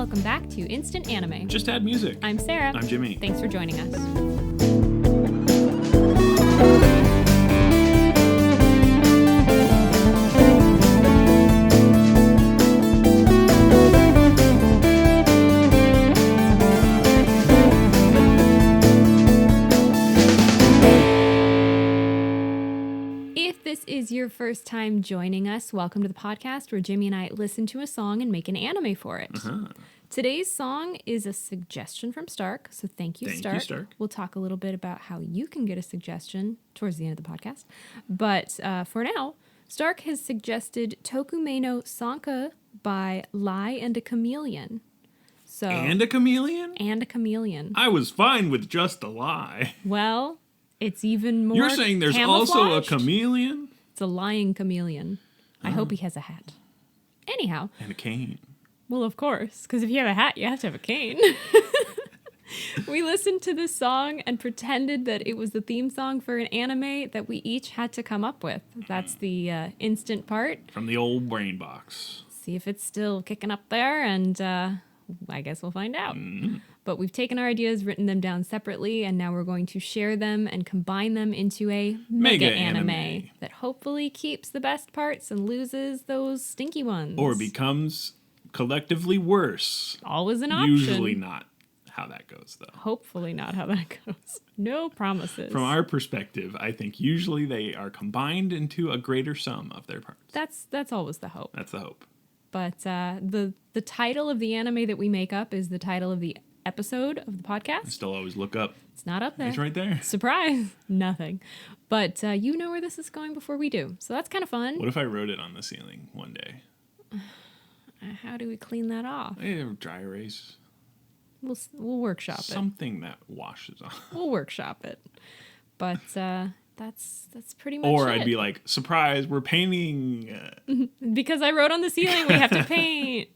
Welcome back to Instant Anime. Just add music. I'm Sarah. I'm Jimmy. Thanks for joining us. If this is your first time joining us, welcome to the podcast where Jimmy and I listen to a song and make an anime for it. Today's song is a suggestion from Stark, so thank you, Stark. We'll talk a little bit about how you can get a suggestion towards the end of the podcast. But for now, Stark has suggested Tokume no Sanka by Lie and a Chameleon. And a chameleon? And a chameleon. I was fine with just a lie. Well, it's even more You're saying there's also a chameleon? It's a lying chameleon. I hope he has a hat. Anyhow. And a cane. Well, of course, because if you have a hat, you have to have a cane. We listened to this song and pretended that it was the theme song for an anime that we each had to come up with. That's the instant part. From the old brain box. See if it's still kicking up there, and I guess we'll find out. But we've taken our ideas, written them down separately, and now we're going to share them and combine them into a mega anime that hopefully keeps the best parts and loses those stinky ones. Or becomes collectively worse. Always an option. Usually not how that goes, though. Hopefully not how that goes. No promises. From our perspective, I think usually they are combined into a greater sum of their parts. That's always the hope. That's the hope. But the title of the anime that we make up is the title of the episode of the podcast. I still always look up. It's not up there. It's right there. Surprise. Nothing. But you know where this is going before we do. So that's kind of fun. What if I wrote it on the ceiling one day? How do we clean that off? Dry erase. We'll workshop it. Something that washes off. We'll workshop it. But that's pretty much Or it. I'd be like, surprise, we're painting. Because I wrote on the ceiling, we have to paint.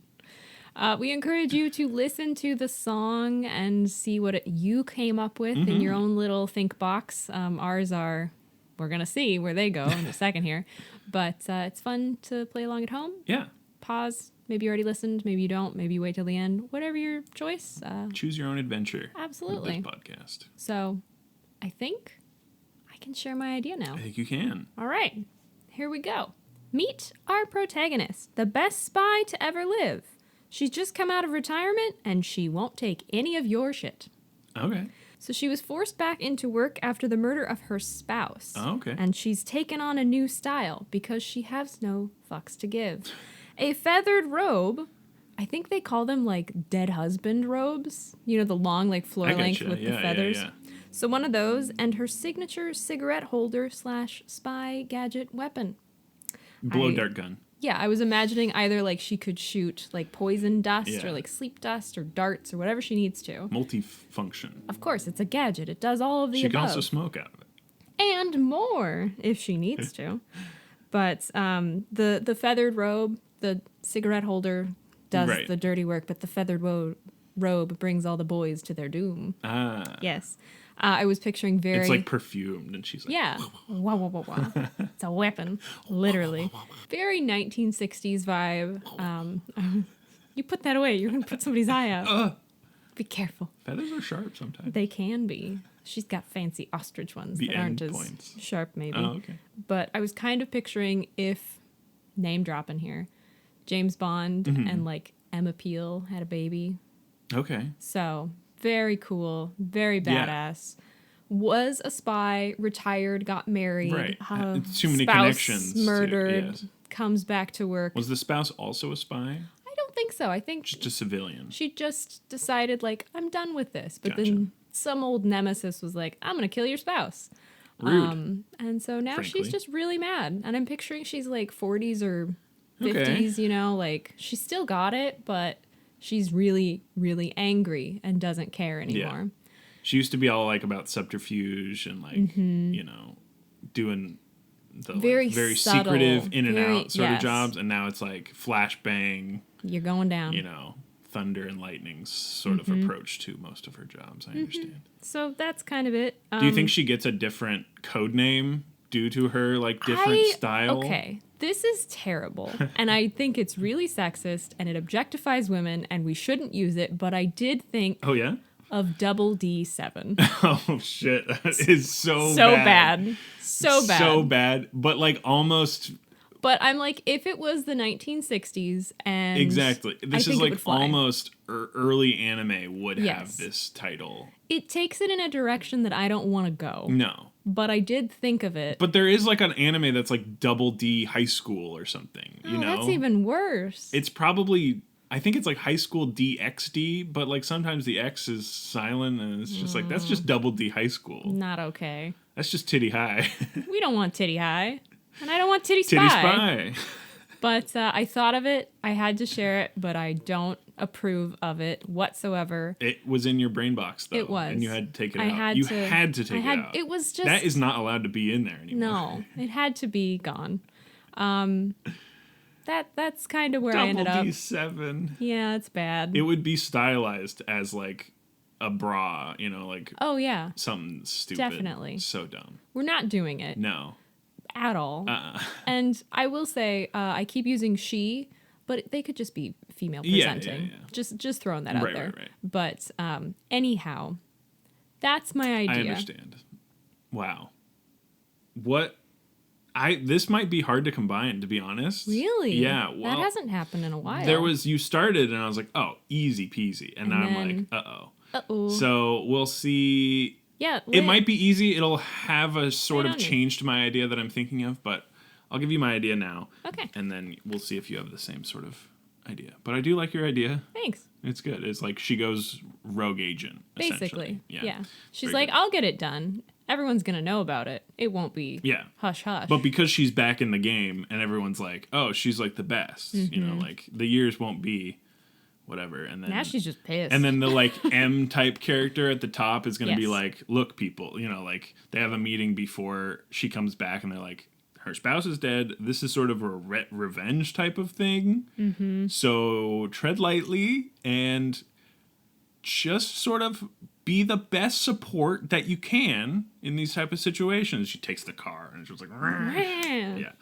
We encourage you to listen to the song and see what you came up with in your own little think box. Ours are, we're going to see where they go in a second here. But it's fun to play along at home. Yeah. Pause. Maybe you already listened. Maybe you don't. Maybe you wait till the end. Whatever your choice. Choose your own adventure. Absolutely. With this podcast. So I think I can share my idea now. I think you can. All right. Here we go. Meet our protagonist, the best spy to ever live. She's just come out of retirement, and she won't take any of your shit. Okay. So she was forced back into work after the murder of her spouse. Oh, okay. And she's taken on a new style because she has no fucks to give. A feathered robe. I think they call them, like, dead husband robes. You know, the long, like, floor length with the feathers. Yeah. So one of those, and her signature cigarette holder / spy gadget weapon. Blow dart gun. Yeah, I was imagining either like she could shoot like poison dust or Yeah. like sleep dust or darts or whatever she needs to. Multi-function. Of course, it's a gadget. It does all of the She above. can also smoke out of it. And more if she needs to. But the feathered robe, the cigarette holder does Right. the dirty work, but the feathered robe brings all the boys to their doom. Ah. Yes. I was picturing very... It's like perfumed, and she's like... Yeah. Wah, wah, wah, wah. It's a weapon, literally. Very 1960s vibe. You put that away. You're going to put somebody's eye out. Be careful. Feathers are sharp sometimes. They can be. She's got fancy ostrich ones The that aren't end as points. sharp, maybe. Oh, okay. But I was kind of picturing if, name dropping here, James Bond and like Emma Peel had a baby. Okay. So... very cool, very badass. Yeah. Was a spy, retired, got married. Right. Too many spouse connections. Murdered, Yes. comes back to work. Was the spouse also a spy? I don't think so. I think Just a civilian. she just decided, like, I'm done with this. But Gotcha. then some old nemesis was like, I'm going to kill your spouse. Rude. And so now Frankly. she's just really mad. And I'm picturing she's like 40s or 50s, Okay. you know, like she's still got it, but she's really, really angry and doesn't care anymore. She used to be all like about subterfuge and like, you know, doing the Very very subtle, secretive in and very- out sort yes. of jobs. And now it's like flashbang, You're going down. you know, thunder and lightning sort of approach to most of her jobs. I understand. So that's kind of it. Do you think she gets a different code name due to her like different style? Okay. This is terrible, and I think it's really sexist, and it objectifies women, and we shouldn't use it, but I did think Oh, yeah? of Double D7. Oh, shit. That is so bad. So bad. So bad, but like almost... But I'm like, if it was the 1960s and... Exactly. This is like almost early anime would Yes. have this title. It takes it in a direction that I don't want to go. No. But I did think of it. But there is like an anime that's like Double D High School or something, you know? That's even worse. It's probably... I think it's like High School DxD, but like sometimes the X is silent and it's just like, that's just Double D High School. Not okay. That's just Titty High. We don't want Titty High. And I don't want Titty Spy. Titty Spy. But I thought of it. I had to share it, but I don't approve of it whatsoever. It was in your brain box, though. It was. And you had to take it out. Had to take it out. It was just... That is not allowed to be in there anymore. No, it had to be gone. That's kind of where I ended Double up. D7. Yeah, it's bad. It would be stylized as like a bra, you know, like Oh, yeah. something stupid. Definitely. So dumb. We're not doing it No. at all. And I will say, I keep using she, but they could just be female presenting. Yeah. Just throwing that out Right, there. right. But anyhow, that's my idea. I understand. Wow. This might be hard to combine, to be honest. Really? Yeah. Well, that hasn't happened in a while. you started and I was like, oh, easy peasy. And now I'm like, uh-oh. Uh-oh. So we'll see. Yeah. It might be easy. It'll have a sort Lay of on me. change to my idea that I'm thinking of, but I'll give you my idea now. Okay. And then we'll see if you have the same sort of idea. But I do like your idea. Thanks. It's good. It's like she goes rogue agent, Basically. essentially. Yeah. She's Very like, good. I'll get it done. Everyone's going to know about it. It won't be hush hush. But because she's back in the game and everyone's like, oh, she's like the best, you know, like the years won't be whatever. And then now she's just pissed. And then the like M type character at the top is going to be Yes. like, look, people, you know, like they have a meeting before she comes back and they're like, her spouse is dead. This is sort of a revenge type of thing. Mm-hmm. So tread lightly and just sort of be the best support that you can in these type of situations. She takes the car and she's like,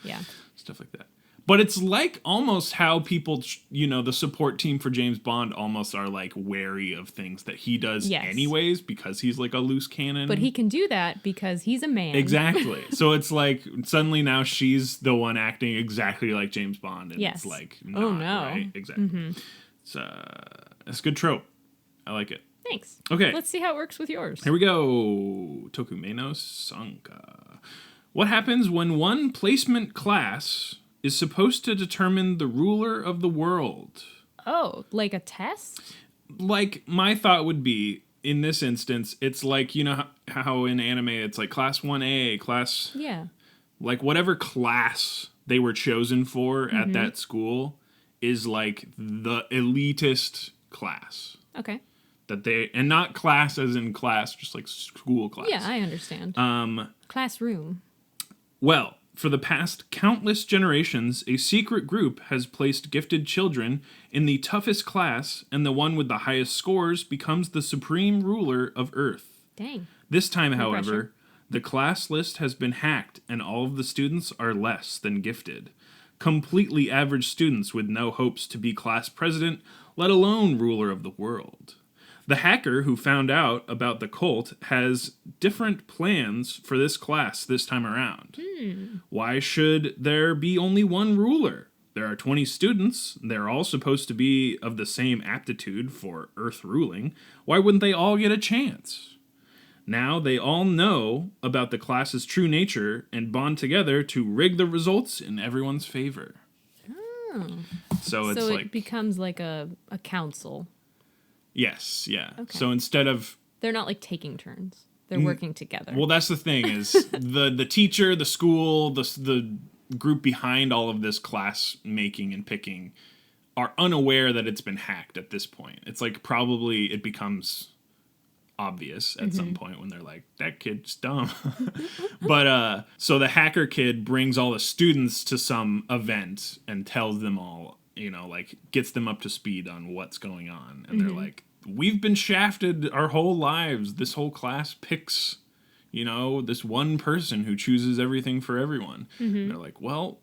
Yeah. stuff like that. But it's like almost how people, you know, the support team for James Bond almost are like wary of things that he does anyways because he's like a loose cannon. But he can do that because he's a man. Exactly. So it's like suddenly now she's the one acting exactly like James Bond. And Yes. it's like, Oh, not, no. Right? Exactly. It's a good trope. I like it. Thanks. Okay. Let's see how it works with yours. Here we go. Tokumeno Sanka. What happens when one placement class is supposed to determine the ruler of the world? Oh, like a test? Like, my thought would be, in this instance, it's like, you know how in anime it's like class 1A, class... Yeah. Like, whatever class they were chosen for at that school is like the elitist class. Okay. And not class as in class, just like school class. Yeah, I understand. Classroom. Well, for the past countless generations, a secret group has placed gifted children in the toughest class, and the one with the highest scores becomes the supreme ruler of Earth. Dang. This time, No however, pressure. the class list has been hacked, and all of the students are less than gifted. Completely average students with no hopes to be class president, let alone ruler of the world. The hacker who found out about the cult has different plans for this class this time around. Why should there be only one ruler? There are 20 students. They're all supposed to be of the same aptitude for Earth ruling. Why wouldn't they all get a chance? Now they all know about the class's true nature and bond together to rig the results in everyone's favor. So it's So like... it becomes like a council. Yes, yeah. Okay. So instead of... They're not like taking turns. They're working together. Well, that's the thing is the teacher, the school, the group behind all of this class making and picking are unaware that it's been hacked at this point. It's like probably it becomes obvious at some point when they're like, that kid's dumb. But so the hacker kid brings all the students to some event and tells them all, you know, like gets them up to speed on what's going on. And they're like, we've been shafted our whole lives. This whole class picks, you know, this one person who chooses everything for everyone. And they're like, well,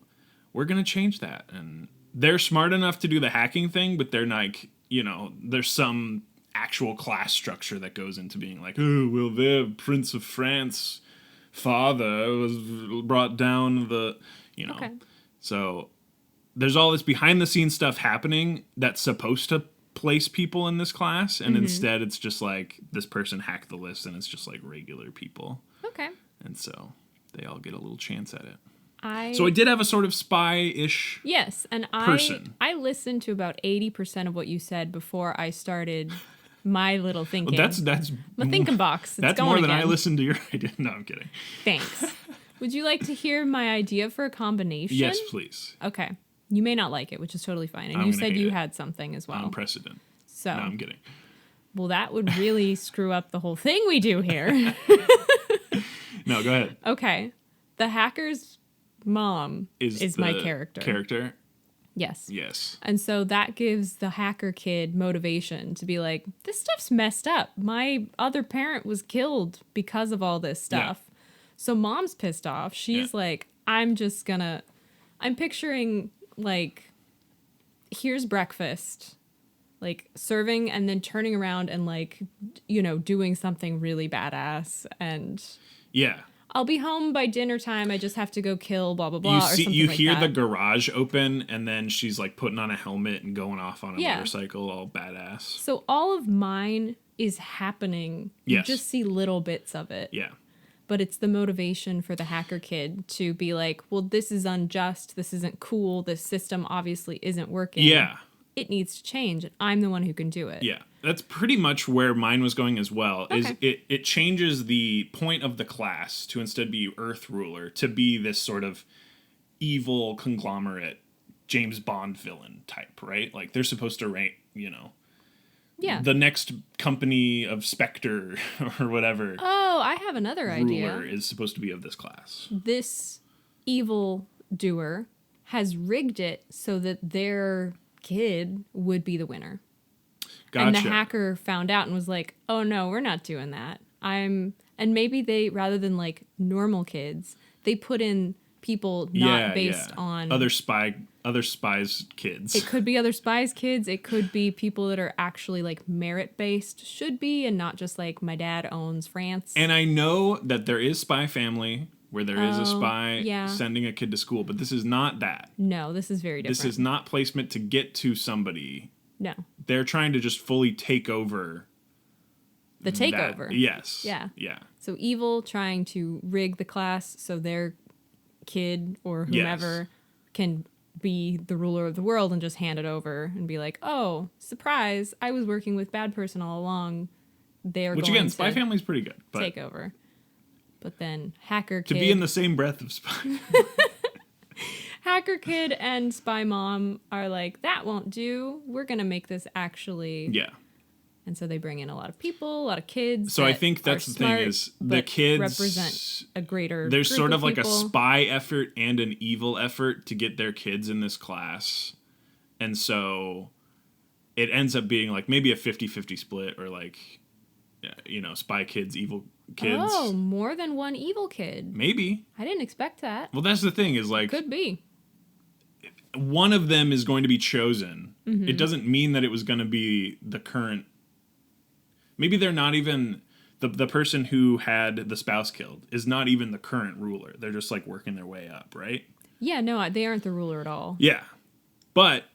we're going to change that. And they're smart enough to do the hacking thing, but they're like, there's some actual class structure that goes into being like, oh, well, their Prince of France father was brought down Okay. So there's all this behind the scenes stuff happening that's supposed to place people in this class, and instead it's just like this person hacked the list and it's just like regular people. Okay. And so they all get a little chance at it. I did have a sort of spy-ish Yes, and person. I listened to about 80% of what you said before I started my little thinking. Well, that's my thinking box. It's that's going more than again. I listened to your idea. No, I'm kidding. Thanks. Would you like to hear my idea for a combination? Yes, please. Okay. You may not like it, which is totally fine. And I'm you gonna said hate you it. had something as well. On precedent. So, No, I'm kidding. well, that would really screw up the whole thing we do here. No, go ahead. Okay. The hacker's mom is my the character. Character? Yes. Yes. And so that gives the hacker kid motivation to be like, this stuff's messed up. My other parent was killed because of all this stuff. Yeah. So mom's pissed off. She's like, I'm picturing like, here's breakfast, like serving and then turning around and like, doing something really badass. And Yeah. I'll be home by dinner time. I just have to go kill blah, blah, blah. You hear the that. garage open, and then she's like putting on a helmet and going off on a Yeah. motorcycle all badass. So all of mine is happening. Yes. You just see little bits of it. Yeah. But it's the motivation for the hacker kid to be like, well, this is unjust. This isn't cool. This system obviously isn't working. Yeah. It needs to change. And I'm the one who can do it. Yeah. That's pretty much where mine was going as well. Is Okay. it changes the point of the class to instead be Earth Ruler to be this sort of evil conglomerate James Bond villain type, right? Like they're supposed to rank, Yeah. the next company of Spectre or whatever Oh, I have another idea. ruler is supposed to be of this class. This evil doer has rigged it so that their kid would be the winner. Gotcha. And the hacker found out and was like, oh no, we're not doing that. And maybe they, rather than like normal kids, they put in people not based on other spies kids. It could be other spies kids. It could be people that are actually like merit based, should be, and not just like my dad owns France. And I know that there is Spy Family where there is a spy yeah. sending a kid to school, but this is not that. No, this is very different. This is not placement to get to somebody. No. They're trying to just fully take over. The takeover. That. Yes. Yeah. Yeah. So evil trying to rig the class so their kid or whomever can be the ruler of the world and just hand it over and be like, oh, surprise, I was working with bad person all along. They're Which going again, to Spy Family's pretty good. But take over. But then hacker to kid. be in the same breath of Spy. Hacker kid and spy mom are like, that won't do. We're going to make this actually. Yeah. And so they bring in a lot of people, a lot of kids. So I that think that's are the thing smart, is the but kids represent a greater. There's group sort of like people. a spy effort and an evil effort to get their kids in this class. And so it ends up being like maybe a 50-50 split or like, spy kids, evil kids. Oh, more than one evil kid. Maybe. I didn't expect that. Well, that's the thing is like Could be. one of them is going to be chosen. Mm-hmm. It doesn't mean that it was going to be the current. Maybe they're not even the person who had the spouse killed is not even the current ruler. They're just like working their way up, right? Yeah, no, they aren't the ruler at all. Yeah. But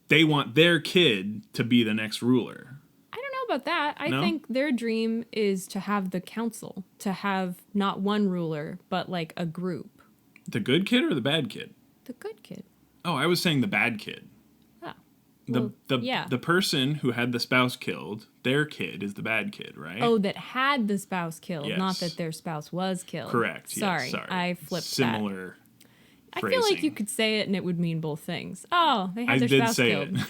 they want their kid to be the next ruler. I don't know about that. I No? think their dream is to have the council, to have not one ruler, but like a group. The good kid or the bad kid? The good kid. Oh, I was saying the bad kid. Oh. Well, yeah. The person who had the spouse killed, their kid is the bad kid, right? Oh, that had the spouse killed, Yes. not that their spouse was killed. Correct. Sorry, yes, sorry. I flipped Similar that. phrasing. I feel like you could say it and it would mean both things. Oh, they had I their did spouse say killed. it.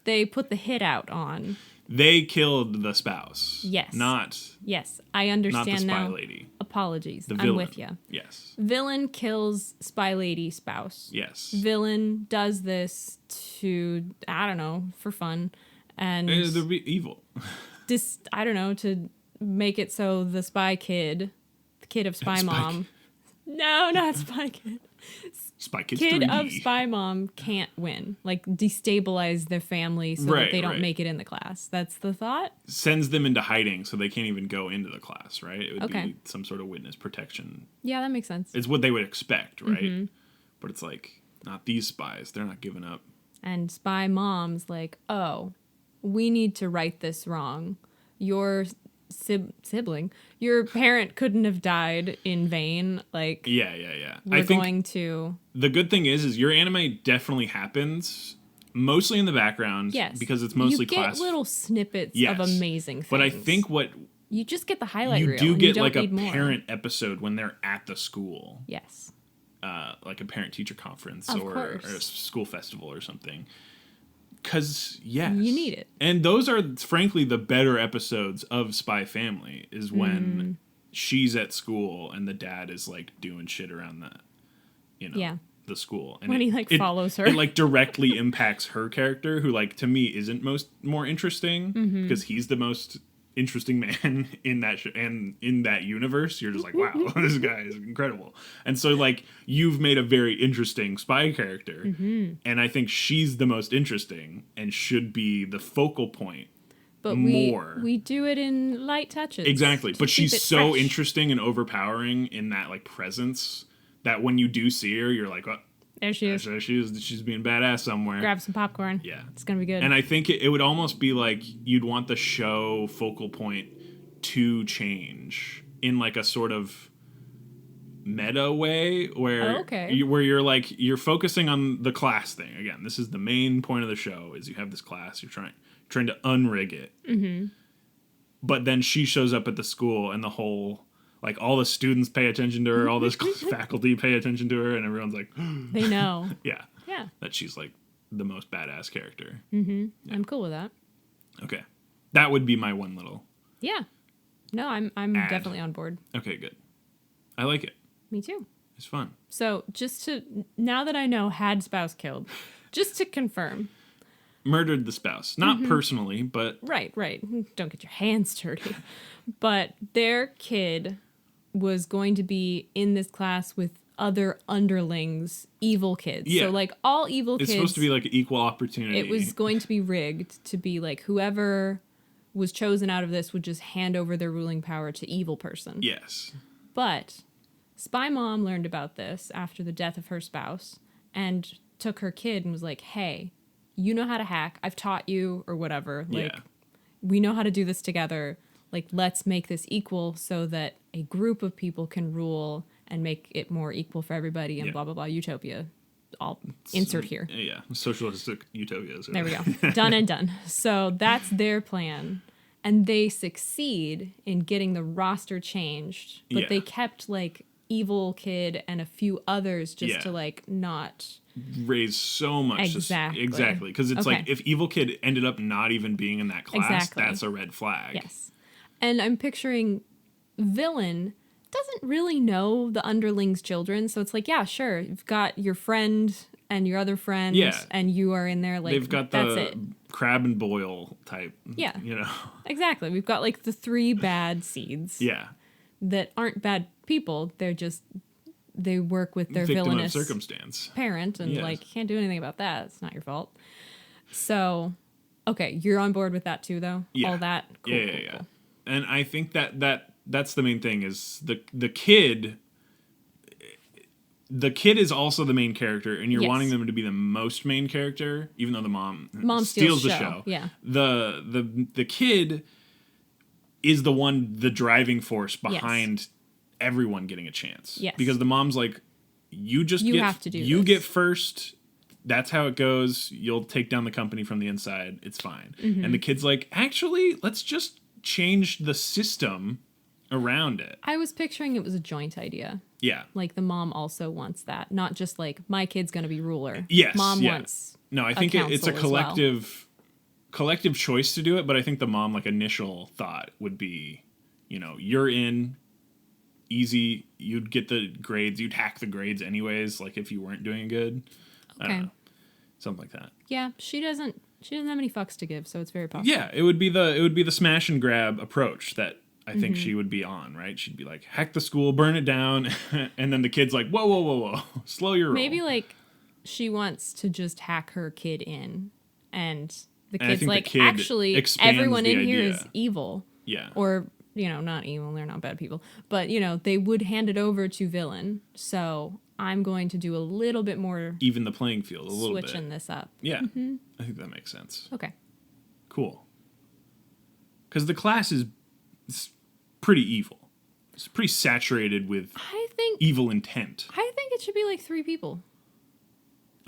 They put the hit out on. They killed the spouse. Yes. Not Yes, I the understand spy now. lady. Apologies. The I'm villain. with you. Yes. Villain kills spy lady spouse. Yes. Villain does this to, I don't know, for fun. And They're evil. I don't know, to make it so the spy kid, the kid of spy Spy mom. No, not spy kid. Spy Kids kid 3D. of spy mom can't win. Like, destabilize their family so that they don't make it in the class. That's the thought? Sends them into hiding so they can't even go into the class, right? It would Okay. be some sort of witness protection. Yeah, that makes sense. It's what they would expect, right? Mm-hmm. But it's like, not these spies. They're not giving up. And spy mom's like, oh, we need to right this wrong. Your sibling, your parent couldn't have died in vain. Like, Yeah. we're I think going to... the good thing is your anime definitely happens mostly in the background. Yes. Because it's mostly you get class. little snippets Yes. of amazing things. But I think what you just get the highlight you reel. do and get you like a don't need more. parent episode when they're at the school. Yes. Like a parent-teacher conference Of or course. a school festival or something. Because, yes. You need it. And those are, frankly, the better episodes of Spy Family, is when Mm-hmm. she's at school and the dad is, like, doing shit around Yeah. the school. And When he, like, follows her. It, like, directly impacts her character, who, like, to me isn't more interesting, Mm-hmm. because he's the most interesting man in that and in that universe. You're just like, wow, this guy is incredible. And so, like, you've made a very interesting spy character, Mm-hmm. and I think she's the most interesting and should be the focal point. But more. we do it in light touches. Exactly. to But keep she's it so fresh. interesting and overpowering in that, like, presence that when you do see her, you're like, oh, There she is. she's being badass somewhere. Grab some popcorn. Yeah. It's going to be good. And I think it would almost be like you'd want the show focal point to change in like a sort of meta way where where you're focusing on the class thing. Again, this is the main point of the show is you have this class, you're trying to unrig it. Mm-hmm. But then she shows up at the school and the whole, like, all the students pay attention to her, all this faculty pay attention to her, and everyone's like, they know. yeah, Yeah. that she's like the most badass character. I'm cool with that. Okay. That would be my one little. Yeah. No, I'm Add. definitely on board. Okay, good. I like it. Me too. It's fun. So now that I know had spouse killed, just to confirm. Murdered the spouse. Not personally, but Right. Don't get your hands dirty. But their kid was going to be in this class with other underlings, evil kids. Yeah. So, like, all evil it's kids. supposed to be like equal opportunity. It was going to be rigged to be like whoever was chosen out of this would just hand over their ruling power to evil person. Yes. But Spy Mom learned about this after the death of her spouse and took her kid and was like, hey, you know how to hack. I've taught you or whatever. Like, Yeah. we know how to do this together. Like, let's make this equal so that a group of people can rule and make it more equal for everybody and Yeah. blah, blah, blah. Utopia. I'll insert here. Yeah. Socialistic utopias. There we go. Done and done. So that's their plan. And they succeed in getting the roster changed. But Yeah. they kept, like, evil kid and a few others just Yeah. to, like, not... Raise so much. Exactly. Exactly. Because it's Okay. like if Evil Kid ended up not even being in that class, Exactly. that's a red flag. Yes. And I'm picturing villain doesn't really know the underlings' children. So it's like, yeah, sure. You've got your friend and your other friend. Yeah. And you are in there. Like, They've got that's the it. Crab and Boyle type. Yeah. You know? Exactly. We've got, like, the 3 bad seeds. Yeah. That aren't bad people. They're just... They work with their Victim villainous of circumstance. parent and Yes. like can't do anything about that. It's not your fault. So, okay, you're on board with that too, though. Yeah. All that. Cool, Yeah. cool, cool. And I think that's the main thing is the kid. The kid is also the main character, and you're Yes. wanting them to be the most main character, even though the mom steals the show. show. Yeah. The kid is the one, the driving force behind everyone getting a chance. Yes. Because the mom's like, you have to do you this. get first. That's how it goes. You'll take down the company from the inside. It's fine. Mm-hmm. And the kid's like, actually, let's just change the system around it. I was picturing it was a joint idea. Yeah. Like the mom also wants that, not just like my kid's gonna be ruler. Yes. Mom yeah. wants. No, I think it's a council as well. collective choice to do it, but I think the mom, like, initial thought would be, you're in easy, you'd get the grades, you'd hack the grades anyways, like if you weren't doing good. I don't Okay. know. Something like that. Yeah, she doesn't have any fucks to give, so it's very possible. Yeah, it would be the smash and grab approach that I think she would be on, right? She'd be like, hack the school, burn it down. And then the kid's like, whoa, whoa, whoa, whoa. Slow your roll. Maybe like she wants to just hack her kid in. And the And I kid's think the like, kid actually, expands everyone the in here idea. is evil. Yeah. Or, not evil. They're not bad people. But, they would hand it over to villain. So I'm going to do a little bit more Even the playing field a little switching bit. this up. Yeah. I think that makes sense. Okay. Cool. Because the class is pretty evil. It's pretty saturated with I think evil intent. it should be like 3 people.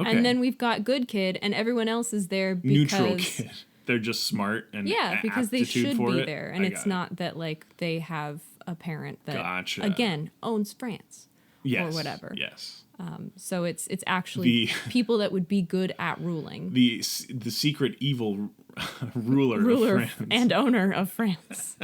Okay. And then we've got good kid and everyone else is there because Neutral kid. They're just smart and because they aptitude should for be it. there and I it's got it. not that like they have a parent that Gotcha. again owns France Yes. or whatever. Yes. So it's actually people that would be good at ruling. The secret evil ruler of France. And owner of France.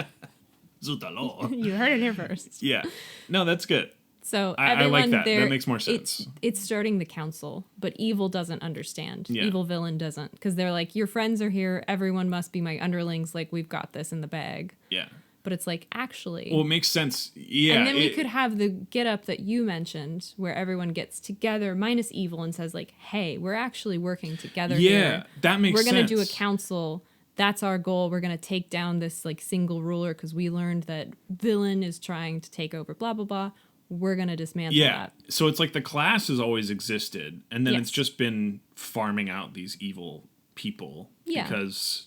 Zutalo. You heard it here first. Yeah. No, that's good. So I like everyone that. there, That makes more sense. It's starting the council, but evil doesn't understand. Yeah. Evil villain doesn't, because they're like, your friends are here. Everyone must be my underlings. Like we've got this in the bag. Yeah. But it's like actually. Well, it makes sense. Yeah. And then we could have the get up that you mentioned, where everyone gets together minus evil and says like, "Hey, we're actually working together here. That makes sense. We're gonna do a council. That's our goal. We're gonna take down this like single ruler because we learned that villain is trying to take over. Blah blah blah. We're gonna dismantle that." So it's like the class has always existed, and then Yes. it's just been farming out these evil people because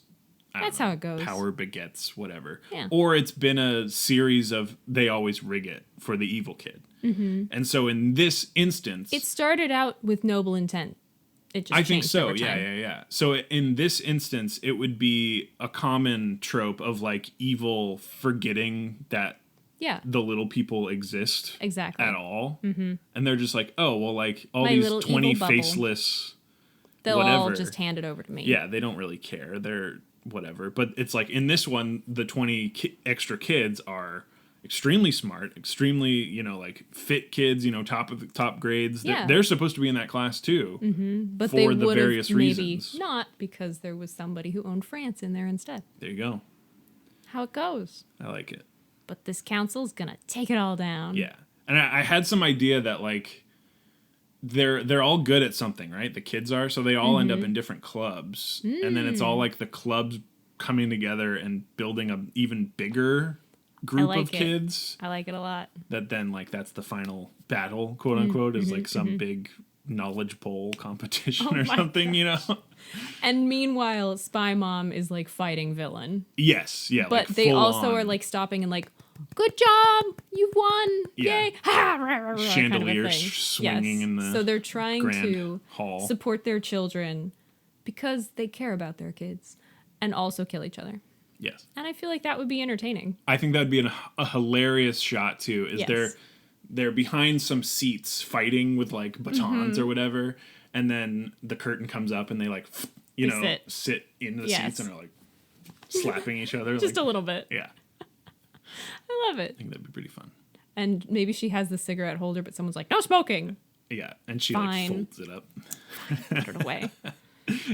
That's how it goes. Power begets whatever. Yeah. Or it's been a series of they always rig it for the evil kid. Mm-hmm. And so in this instance, It started out with noble intent. It just I think changed so. over time. Yeah. So in this instance, it would be a common trope of like evil forgetting that Yeah. the little people exist Exactly. at all. Mm-hmm. And they're just like, oh, well, like all My these little 20 evil bubble. faceless, They'll all whatever. just hand it over to me. Yeah, they don't really care. They're whatever. But it's like in this one, the 20 extra kids are extremely smart, extremely, like fit kids, top of the top grades. Yeah. They're supposed to be in that class too. But for they the would have various maybe reasons. not, because there was somebody who owned France in there instead. There you go. How it goes. I like it. But this council's gonna take it all down. Yeah. And I had some idea that like they're all good at something, right? The kids are, so they all end up in different clubs. And then it's all like the clubs coming together and building an even bigger group like of it. kids I like it a lot. that then like that's the final battle, quote unquote, is like some big knowledge bowl competition or my something, And meanwhile, Spy Mom is like fighting villain. Yes, yeah. But like they full also on are like stopping and like, good job, you won, Yeah. yay, ha, rah, rah, rah, kind of a Chandelier thing. swinging in the So they're trying grand to hall. support their children because they care about their kids and also kill each other. Yes. And I feel like that would be entertaining. I think that'd be a hilarious shot too. Is Yes. they're behind some seats fighting with like batons Mm-hmm. or whatever, and then the curtain comes up and they like sit in the Yes. seats and are like slapping each other. Just like, a little bit. Yeah, I love it. I think that'd be pretty fun. And maybe she has the cigarette holder, but someone's like, no smoking. Yeah, and she Fine. like folds it up. Put it away.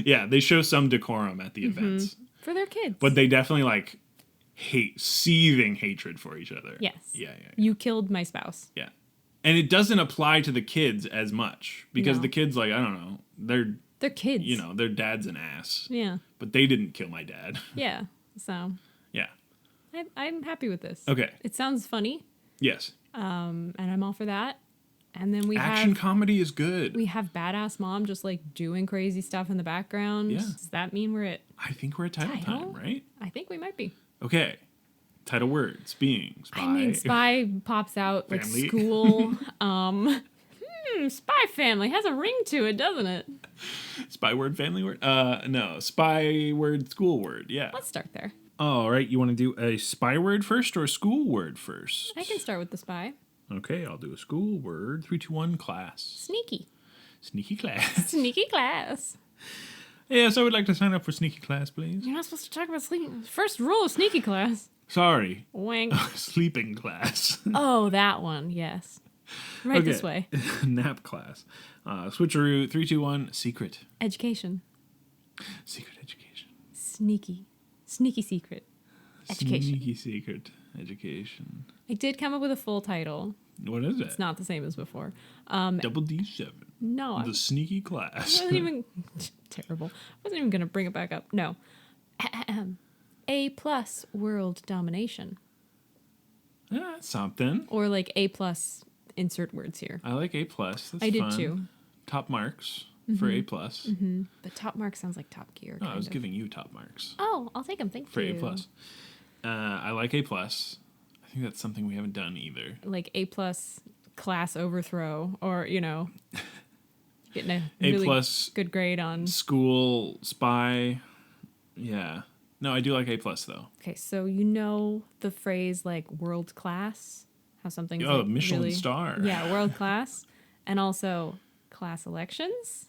Yeah, they show some decorum at the Mm-hmm. events, For their kids. but they definitely like seething hatred for each other. Yes. Yeah. You killed my spouse. Yeah. And it doesn't apply to the kids as much because No. the kids, like, I don't know, They're kids. their dad's an ass. Yeah. But they didn't kill my dad. Yeah. So Yeah. I'm happy with this. Okay. It sounds funny, Yes. and I'm all for that. And then we Action have comedy is good. badass mom just like doing crazy stuff in the background. Yeah. Does that mean we're at? I think we're at title Title? time, right? I think we might be. Okay. Title words being spy. I mean, spy pops out like Family. school. Spy family has a ring to it, doesn't it? Spy word, family word? No. Spy word, school word. Yeah. Let's start there. All right. You want to do a spy word first or a school word first? I can start with the spy. Okay. I'll do a school word. 3, 2, 1, class. Sneaky. Sneaky class. Sneaky class. Yes, I would like to sign up for sneaky class, please. You're not supposed to talk about sleep. First rule of sneaky class. Sorry. Wink. Sleeping class. Oh, that one. Yes. Right this way. Nap class. Switcheroo. 3, 2, 1. Secret. Education. Secret education. Sneaky. Sneaky secret. Education. Sneaky secret education. I did come up with a full title. What is it? It's not the same as before. Double D7. No. The sneaky I class. wasn't even... Terrible. I wasn't even going to bring it back up. No. A+ world domination. Yeah, something. Or like A+, insert words here. I like A+. That's I did fun. too. Top marks for A+. But top mark sounds like Top Gear. No, I was giving you top marks Oh, I'll take them. Thank for you. A+. I like A+. I think that's something we haven't done either. Like A+ class overthrow, or getting a A+ really good grade on. school spy. Yeah. No, I do like A+ though. Okay, so you know the phrase like world class, how something's Oh, like Michelin really, star. Yeah, world class, and also class elections.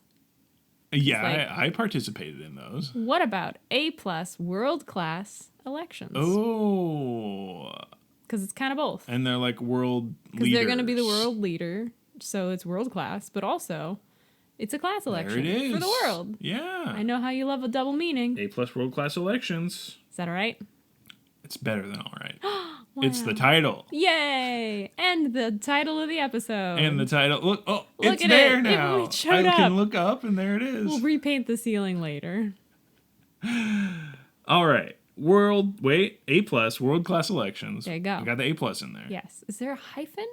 Yeah, like- I participated in those. What about A+ world class elections? Oh. Because it's kind of both. And they're like world leaders. Because they're going to be the world leader, so it's world class, but also it's a class There election it is. for the world. Yeah. I know how you love a double meaning. A+ world class elections. Is that all right? It's better than all right. Wow. It's the title. Yay! And the title of the episode. And the title. Look, Look it's at there it. now. It showed I can up. look up and there it is. We'll repaint the ceiling later. All right. A+ world class elections. There you go. We got the A+ in there. Yes. Is there a hyphen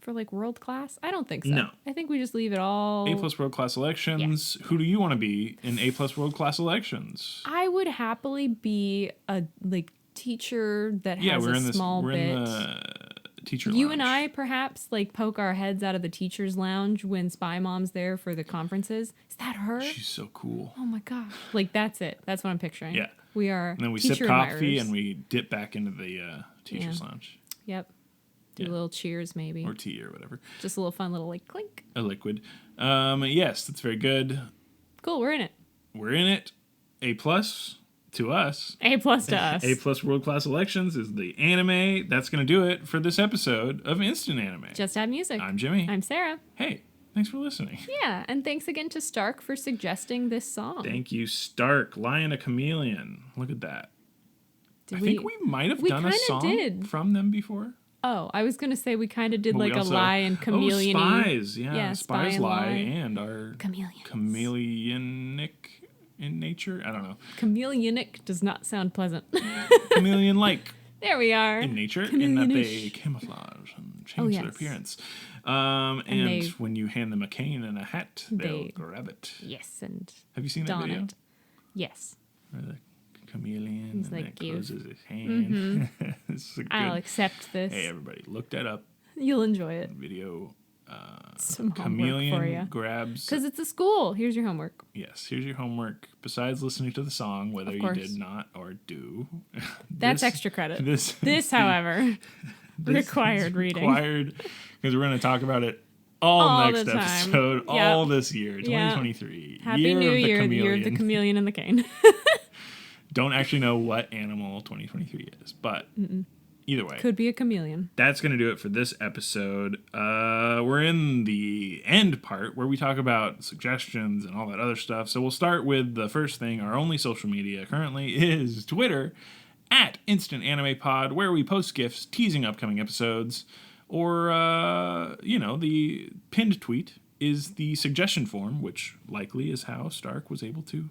for like world class? I don't think so. No. I think we just leave it all. A+ world class elections. Who do you want to be in A+ world class elections? I would happily be a like teacher that Yeah, has we're a in this. small We're bit. in the teacher You lounge. and I perhaps like poke our heads out of the teacher's lounge when Spy Mom's there for the conferences. Is that her? She's so cool. Oh my gosh. Like that's it. That's what I'm picturing. Yeah. We are And then we teacher sip coffee admirers. and we dip back into the teacher's Yeah. lounge. Yep. Do Yeah. a little cheers maybe. Or tea or whatever. Just a little fun little like clink. A liquid. Yes, that's very good. Cool, we're in it. We're in it. A+ to us. A+ to us. A+ world class elections is the anime. That's going to do it for this episode of Instant Anime. Just Add Music. I'm Jimmy. I'm Sarah. Hey, thanks for listening. Yeah, and thanks again to Stark for suggesting this song. Thank you, Stark. Lion a Chameleon. Look at that. Did I think we might have we done a kinda song did. from them before. Oh, I was gonna say we kind of did But we like also- a lion chameleon. Oh, spies. Yeah, Yeah, spy spies and lie lie. and are Chameleons. chameleonic in nature. I don't know. Chameleonic does not sound pleasant. Chameleon-like There we are. in nature, in that they Chameleonish. camouflage and change Oh, their yes. appearance. And they- when you hand them a cane and a hat, they'll They- grab it. Yes, and Have you seen that don video? it. Yes. Where the chameleon He's and like, then "You." closes his hand. It's a good. I'll accept this. Hey, everybody, look that up. You'll enjoy it. Video. Some homework Chameleon for you. grabs. Because it's a school. Here's your homework. Yes, here's your homework. Besides listening to the song, whether Of you course. did not or do. That's this- extra credit. This, However, this required is reading. Required, because we're going to talk about it all All next the time. episode, Yep. all this year, Yep. 2023. Happy year New of the Year, the year of the chameleon. chameleon and the cane. Don't actually know what animal 2023 is, but either way. Could be a chameleon. That's going to do it for this episode. We're in the end part where we talk about suggestions and all that other stuff. So we'll start with the first thing. Our only social media currently is Twitter at Instant Anime Pod, where we post GIFs teasing upcoming episodes. Or, the pinned tweet is the suggestion form, which likely is how Stark was able to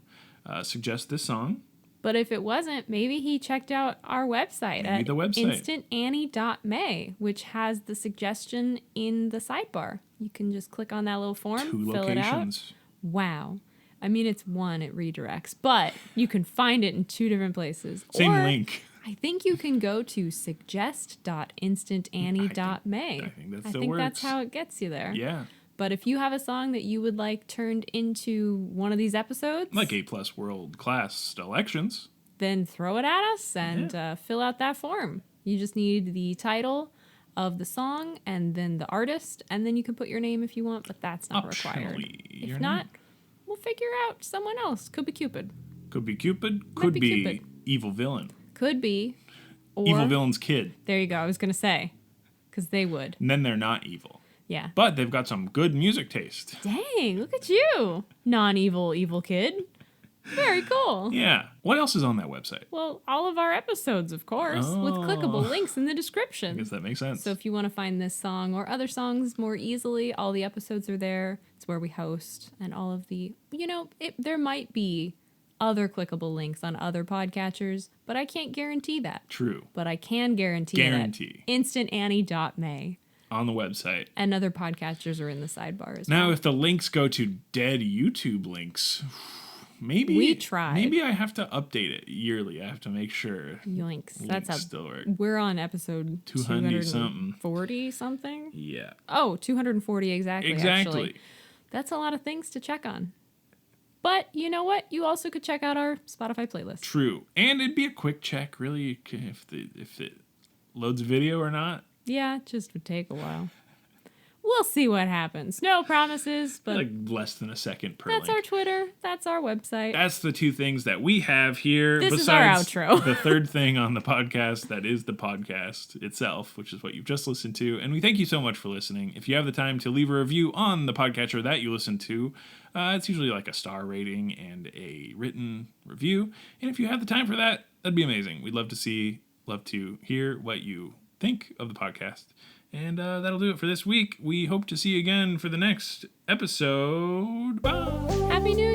suggest this song. But if it wasn't, maybe he checked out our website Maybe at the website. instantannie.may, which has the suggestion in the sidebar. You can just click on that little form, 2 fill it out. locations. Wow. I mean, it's one, it redirects, but you can find it in 2 different places. Same Or link. I think you can go to suggest.instantannie.may. I think that I still think works. that's how it gets you there. Yeah. But if you have a song that you would like turned into one of these episodes, Like A+ world class elections. then throw it at us and fill out that form. You just need the title of the song and then the artist, and then you can put your name if you want, but that's not required. Optionally, your If not, name. we'll figure out someone else. Could be Cupid. Could be Cupid. Could be be Cupid. evil villain. Could be. Or, Evil villain's kid. There you go. I was going to say. Because they would. And then they're not evil. Yeah. But they've got some good music taste. Dang, look at you. Non-evil, evil kid. Very cool. Yeah. What else is on that website? Well, all of our episodes, of course, with clickable links in the description. I guess that makes sense. So if you want to find this song or other songs more easily, all the episodes are there. It's where we host and all of the, there might be other clickable links on other podcatchers, but I can't guarantee that. True. But I can guarantee that instantannie.may on the website. And other podcatchers are in the sidebar as well. Now, well. if the links go to dead YouTube links, maybe we tried. Maybe I have to update it yearly. I have to make sure. Yoinks. That's how still work. We're on episode 240 something. Yeah. Oh, 240 exactly. Actually. That's a lot of things to check on. But you know what? You also could check out our Spotify playlist. True. And it'd be a quick check, really, if it loads video or not. Yeah, it just would take a while. We'll see what happens. No promises, but... like less than a second per That's link. our Twitter. That's our website. That's the two things that we have here. This is our outro. The third thing on the podcast, that is the podcast itself, which is what you've just listened to. And we thank you so much for listening. If you have the time to leave a review on the podcatcher that you listen to, it's usually like a star rating and a written review. And if you have the time for that, that'd be amazing. We'd love to hear what you think of the podcast. And that'll do it for this week. We hope to see you again for the next episode. Bye! Happy New